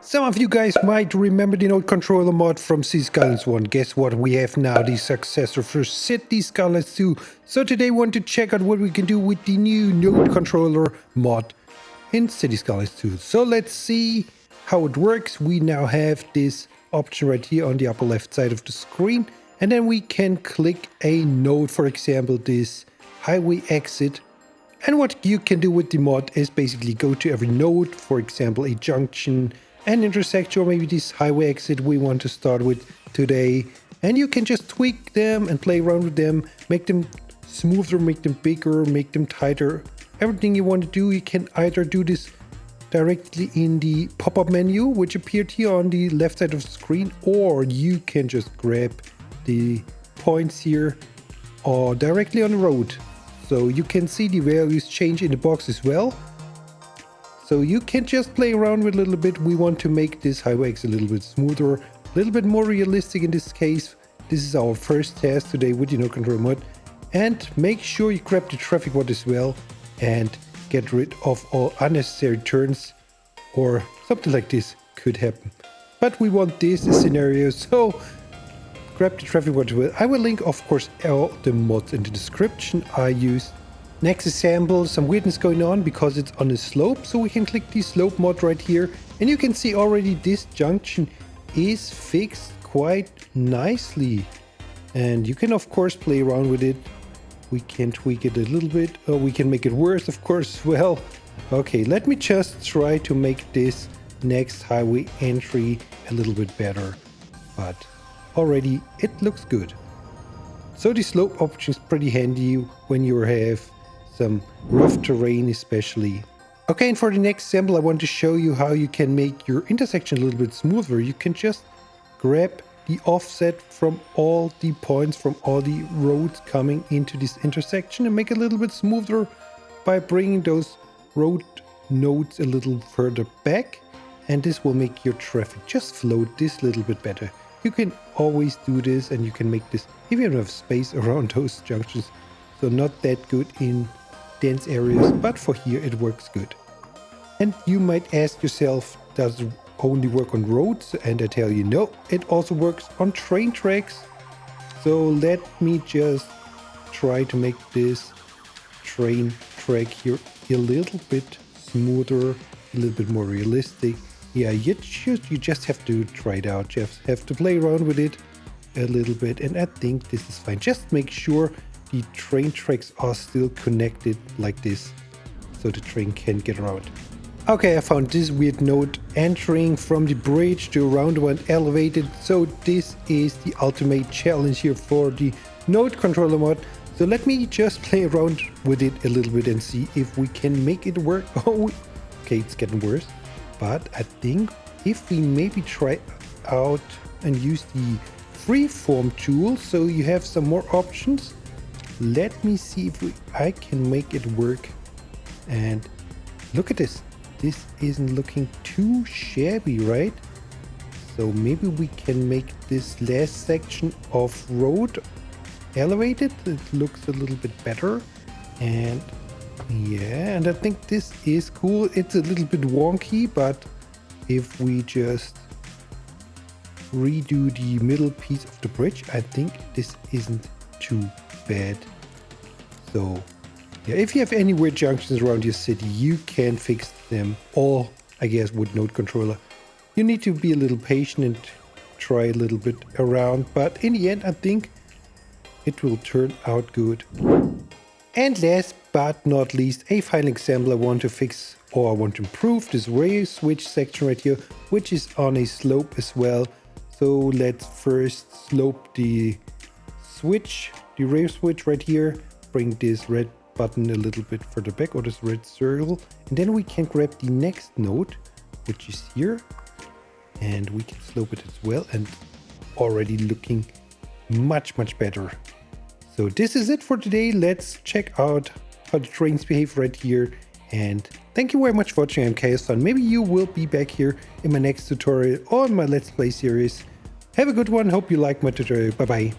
Some of you guys might remember the node controller mod from Cities Skylines 1. Guess what? We have now the successor for Cities Skylines 2. So today I want to check out what we can do with the new node controller mod in Cities Skylines 2. So let's see how it works. We now have this option right here on the upper left side of the screen. And then we can click a node, for example, this highway exit. And what you can do with the mod is basically go to every node, for example, a junction, an intersection, or maybe this highway exit we want to start with today. And you can just tweak them and play around with them, make them smoother, make them bigger, make them tighter. Everything you want to do, you can either do this directly in the pop-up menu, which appeared here on the left side of the screen, or you can just grab the points here or directly on the road. So you can see the values change in the box as well. So you can just play around with a little bit. We want to make this highway exit a little bit smoother, a little bit more realistic in this case. This is our first test today with the node control mod. And make sure you grab the traffic mod as well and get rid of all unnecessary turns, or something like this could happen. But we want this scenario, so grab the traffic mod as well. I will link, of course, all the mods in the description I use. Next example, some weirdness going on because it's on a slope, so we can click the slope mod right here, and you can see already this junction is fixed quite nicely. And you can of course play around with it. We can tweak it a little bit, or we can make it worse, of course. Well, okay, let me just try to make this next highway entry a little bit better, but already it looks good. So the slope option is pretty handy when you have some rough terrain especially. Okay, and for the next example I want to show you how you can make your intersection a little bit smoother. You can just grab the offset from all the points, from all the roads coming into this intersection, and make it a little bit smoother by bringing those road nodes a little further back, and this will make your traffic just flow this little bit better. You can always do this, and you can make this if you don't have space around those junctions. So not that good in dense areas, but for here it works good. And you might ask yourself, does it only work on roads? And I tell you, no, it also works on train tracks. So let me just try to make this train track here a little bit smoother, a little bit more realistic. Yeah, you just have to try it out. You just have to play around with it a little bit, and I think this is fine. Just make sure the train tracks are still connected like this, so the train can get around. Okay, I found this weird node entering from the bridge to a roundabout elevated. So this is the ultimate challenge here for the node controller mod. So let me just play around with it a little bit and see if we can make it work. Oh, okay, it's getting worse. But I think if we maybe try out and use the freeform tool, so you have some more options. Let me see if I can make it work. And look at this. This isn't looking too shabby, right? So maybe we can make this last section of road elevated. It looks a little bit better. And yeah, and I think this is cool. It's a little bit wonky, but if we just redo the middle piece of the bridge, I think this isn't too bad. So yeah, if you have any weird junctions around your city, you can fix them all, I guess, with node controller. You need to be a little patient and try a little bit around, but in the end I think it will turn out good. And last but not least, a final example I want to fix, or I want to improve this rail switch section right here, which is on a slope as well. So let's first slope the switch, the rail switch right here, bring this red button a little bit further back, or this red circle, and then we can grab the next node, which is here, and we can slope it as well, and already looking much better. So this is it for today. Let's check out how the trains behave right here, and thank you very much for watching. I'm Chaos. Maybe you will be back here in my next tutorial or in my Let's Play series. Have a good one. Hope you liked my tutorial. Bye bye.